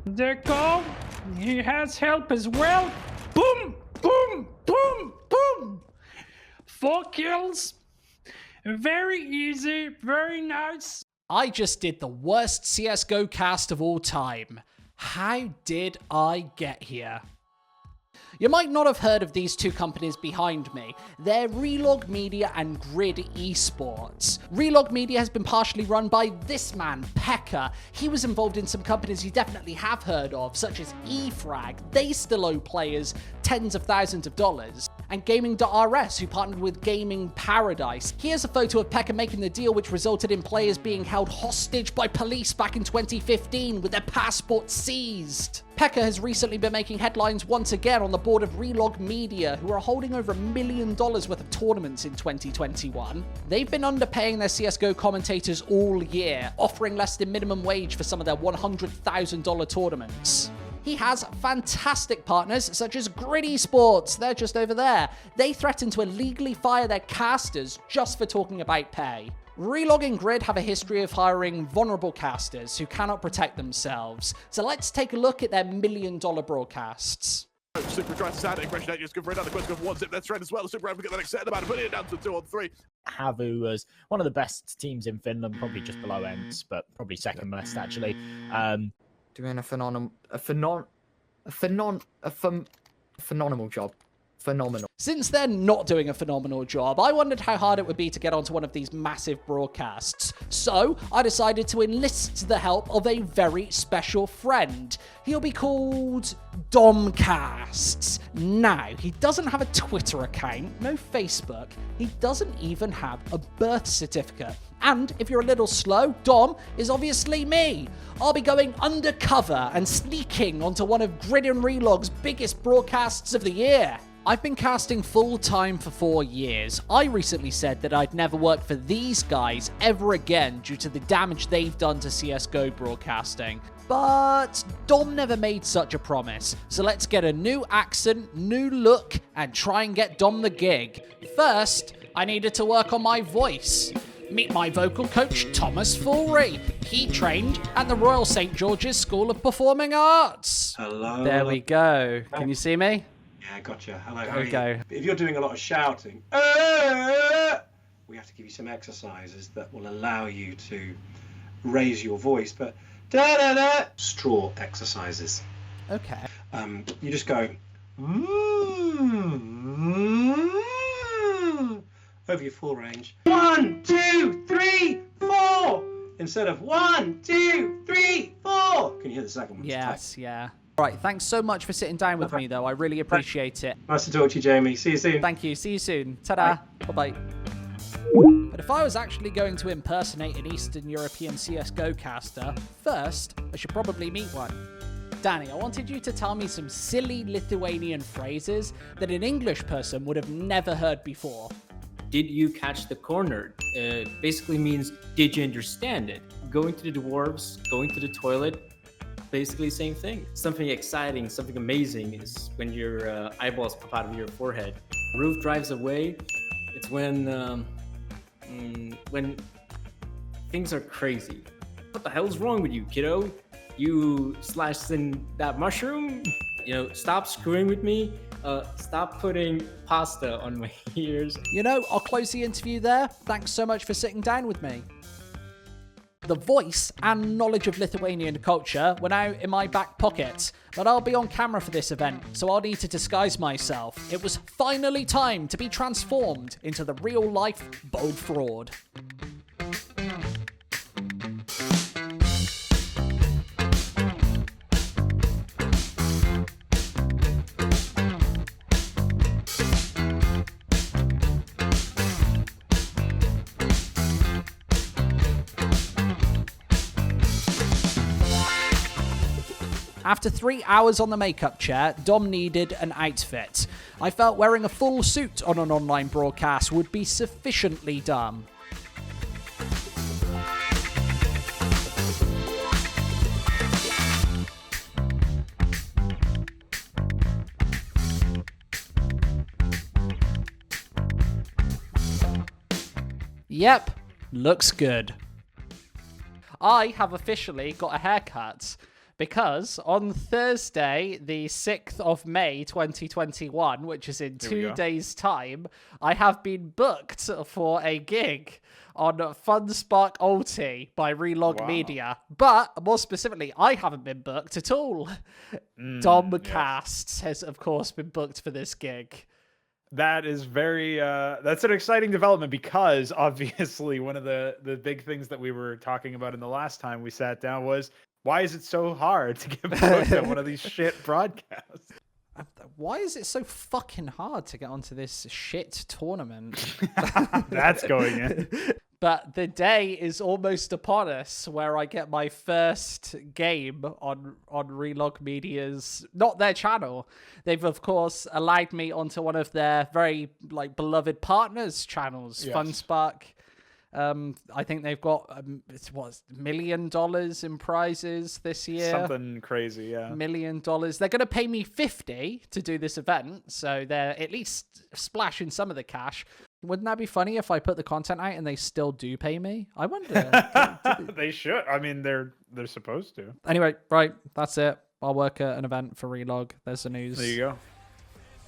Deco, he has help as well. Boom, boom, boom, boom. 4 kills. Very easy, very nice. I just did the worst CSGO cast of all time. How did I get here? You might not have heard of these two companies behind me. They're Relog Media and Grid Esports. Relog Media has been partially run by this man, Pekka. He was involved in some companies you definitely have heard of, such as eFrag. They still owe players tens of thousands of dollars. And Gaming.rs, who partnered with Gaming Paradise. Here's a photo of Pekka making the deal, which resulted in players being held hostage by police back in 2015 with their passports seized. Pekka has recently been making headlines once again on the board of Relog Media, who are holding over $1 million worth of tournaments in 2021. They've been underpaying their CSGO commentators all year, offering less than minimum wage for some of their $100,000 tournaments. He has fantastic partners such as Grid Esports. They're just over there. They threaten to illegally fire their casters just for talking about pay. Relog and Grid have a history of hiring vulnerable casters who cannot protect themselves. So let's take a look at their $1 million broadcasts. Super tries to stand it. Aggression is good for another question of 1 zip. That's right as well. Super able to get the next set about putting it down to 2 on 3. Havu was one of the best teams in Finland, probably just below Ents, but probably second best actually. Doing a phenomenal job. Phenomenal. Since they're not doing a phenomenal job, I wondered how hard it would be to get onto one of these massive broadcasts. So I decided to enlist the help of a very special friend. He'll be called DomCasts. Now, he doesn't have a Twitter account, no Facebook. He doesn't even have a birth certificate. And if you're a little slow, Dom is obviously me. I'll be going undercover and sneaking onto one of Grid and Relog's biggest broadcasts of the year. I've been casting full-time for 4 years. I recently said that I'd never work for these guys ever again due to the damage they've done to CSGO broadcasting. But Dom never made such a promise. So let's get a new accent, new look, and try and get Dom the gig. First, I needed to work on my voice. Meet my vocal coach, Thomas Fulry. He trained at the Royal St. George's School of Performing Arts. Hello. There we go. Can you see me? Yeah, gotcha. Hello. There we go. If you're doing a lot of shouting, we have to give you some exercises that will allow you to raise your voice. But straw exercises. Okay. You just go over your full range. 1, 2, 3, 4. Instead of 1, 2, 3, 4. Can you hear the second one? Yes, yeah. All right, thanks so much for sitting down with me, though. I really appreciate it. Nice to talk to you, Jamie. See you soon. Thank you. See you soon. Ta-da. Bye-bye. But if I was actually going to impersonate an Eastern European CSGO caster, first, I should probably meet one. Danny, I wanted you to tell me some silly Lithuanian phrases that an English person would have never heard before. Did you catch the corner? Basically means, did you understand it? Going to the dwarves, going to the toilet, basically same thing. Something exciting, something amazing is when your eyeballs pop out of your forehead. Roof drives away. It's when things are crazy. What the hell's wrong with you, kiddo? You slashed in that mushroom? You know, stop screwing with me. Stop putting pasta on my ears. You know, I'll close the interview there. Thanks so much for sitting down with me. The voice and knowledge of Lithuanian culture were now in my back pocket, but I'll be on camera for this event, so I'll need to disguise myself. It was finally time to be transformed into the real-life Bold Fraud. After 3 hours on the makeup chair, Dom needed an outfit. I felt wearing a full suit on an online broadcast would be sufficiently dumb. Yep, looks good. I have officially got a haircut. Because on Thursday, the 6th of May, 2021, which is in 2 days' time, I have been booked for a gig on Funspark Ulti by Relog Media. But, more specifically, I haven't been booked at all. DomCasts has, of course, been booked for this gig. That is very, that's an exciting development because obviously one of the big things that we were talking about in the last time we sat down was, why is it so hard to get booked at one of these shit broadcasts? Why is it so fucking hard to get onto this shit tournament? That's going in. But the day is almost upon us where I get my first game on Relog Media's, not their channel. They've, of course, allowed me onto one of their very beloved partners' channels, yes. Funspark. I think they've got $1 million in prizes this year. Something crazy, yeah. $1 million. They're going to pay me $50 to do this event, so they're at least splashing some of the cash. Wouldn't that be funny if I put the content out and they still do pay me? I wonder. They should. I mean, they're supposed to. Anyway, right, that's it. I'll work at an event for Relog. There's the news. There you go.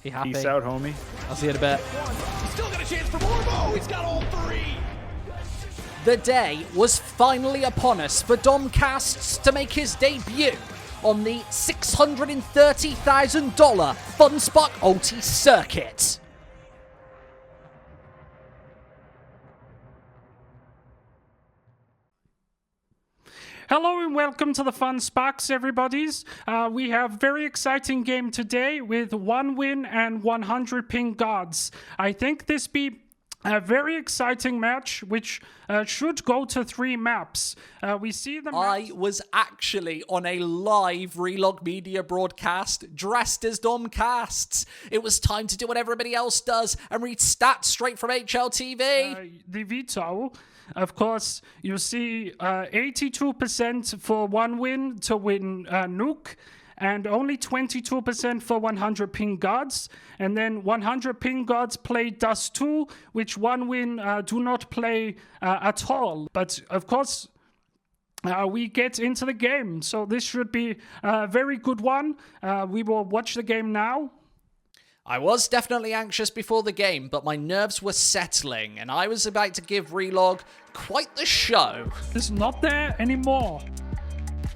Be happy. Peace out, homie. I'll see you in a bit. He's still got a chance for more. Oh, he's got all 3. The day was finally upon us for DomCasts to make his debut on the $630,000 Funspark Ulti circuit. Hello and welcome to the Funsparks, everybody's. We have very exciting game today with 1 win and 100 ping gods. I think this be a very exciting match, which should go to 3 maps. We see the maps. I was actually on a live Relog Media broadcast dressed as DomCasts. It was time to do what everybody else does and read stats straight from HLTV. The veto. Of course, you see 82% for 1 win to win nuke, and only 22% for 100 ping gods. And then 100 ping gods play Dust 2, which 1 win do not play at all. But of course, we get into the game, so this should be a very good one. We will watch the game now. I was definitely anxious before the game, but my nerves were settling, and I was about to give Relog quite the show. It's not there anymore.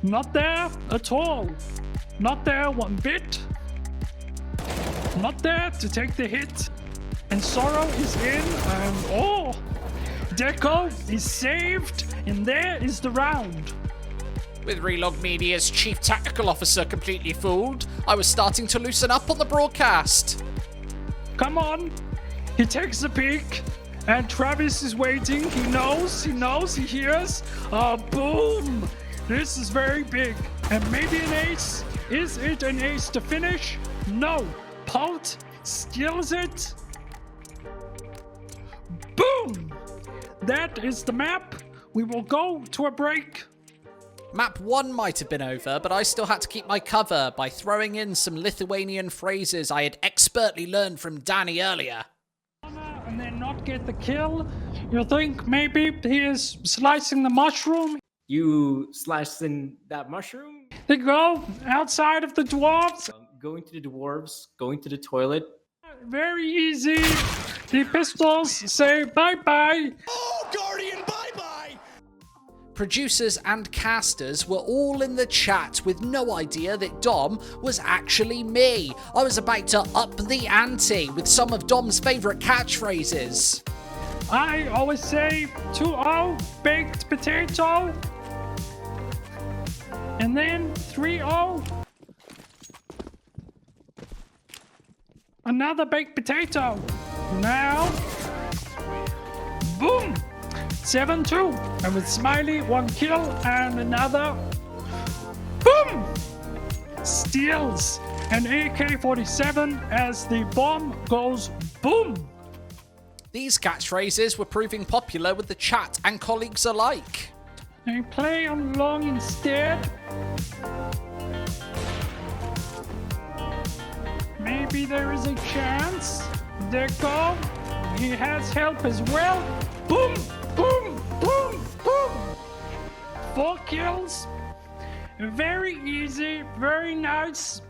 Not there at all. Not there one bit. Not there to take the hit. And Sorrow is in, and oh! Deco is saved, and there is the round. With Relog Media's chief tactical officer completely fooled, I was starting to loosen up on the broadcast. Come on. He takes a peek, and Travis is waiting. He knows, he hears. Boom! This is very big. And maybe an ace. Is it an ace to finish? No. Pult steals it. Boom! That is the map. We will go to a break. Map 1 might have been over, but I still had to keep my cover by throwing in some Lithuanian phrases I had expertly learned from Danny earlier. And then not get the kill. You think maybe he is slicing the mushroom? You slicing that mushroom? They go outside of the dwarves. Going to the dwarves, going to the toilet. Very easy. The pistols say bye-bye. Oh, Guardian, bye-bye! Producers and casters were all in the chat with no idea that Dom was actually me. I was about to up the ante with some of Dom's favourite catchphrases. I always say 2-0, baked potato. And then 3-0. Another baked potato. Now, boom. 7-2, and with Smiley, 1 kill, and another, boom! Steals an AK-47 as the bomb goes boom! These catchphrases were proving popular with the chat and colleagues alike. They play on long instead. Maybe there is a chance. Deco, he has help as well. Boom! Boom! Boom! Boom! 4 kills. Very easy, very nice.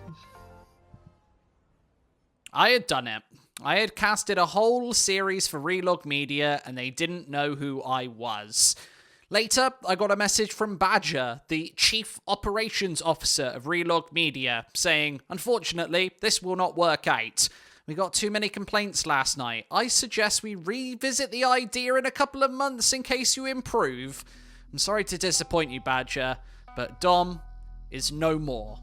I had done it. I had casted a whole series for Relog Media, and they didn't know who I was. Later, I got a message from Badger, the Chief Operations Officer of Relog Media, saying, unfortunately, this will not work out. We got too many complaints last night. I suggest we revisit the idea in a couple of months in case you improve. I'm sorry to disappoint you, Badger, but Dom is no more.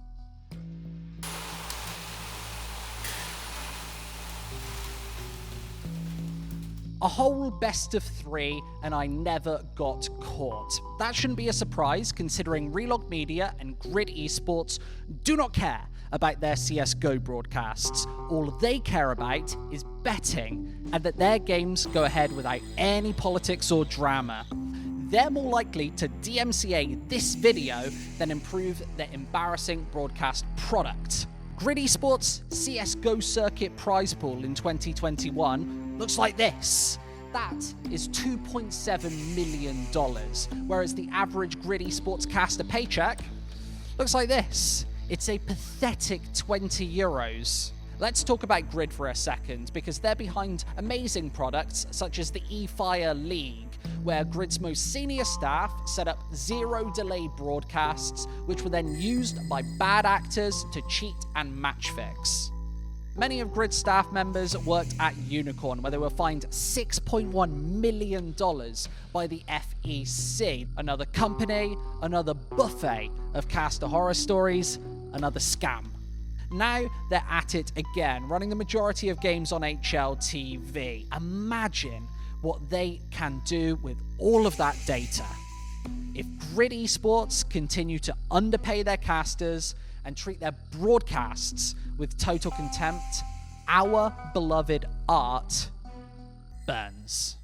A whole best of 3, and I never got caught. That shouldn't be a surprise, considering Relog Media and Grid Esports do not care about their CSGO broadcasts. All they care about is betting, and that their games go ahead without any politics or drama. They're more likely to DMCA this video than improve their embarrassing broadcast product. Grid Esports' CSGO circuit prize pool in 2021 looks like this. That is $2.7 million, whereas the average Grid Esports caster paycheck looks like this. It's a pathetic 20 euros. Let's talk about Grid for a second, because they're behind amazing products such as the eFire League, where Grid's most senior staff set up zero-delay broadcasts, which were then used by bad actors to cheat and match fix. Many of Grid's staff members worked at Unicorn, where they were fined $6.1 million by the FEC. Another company, another buffet of caster horror stories, another scam. Now they're at it again, running the majority of games on HLTV. Imagine what they can do with all of that data. If Grid Esports continue to underpay their casters and treat their broadcasts with total contempt, our beloved art burns.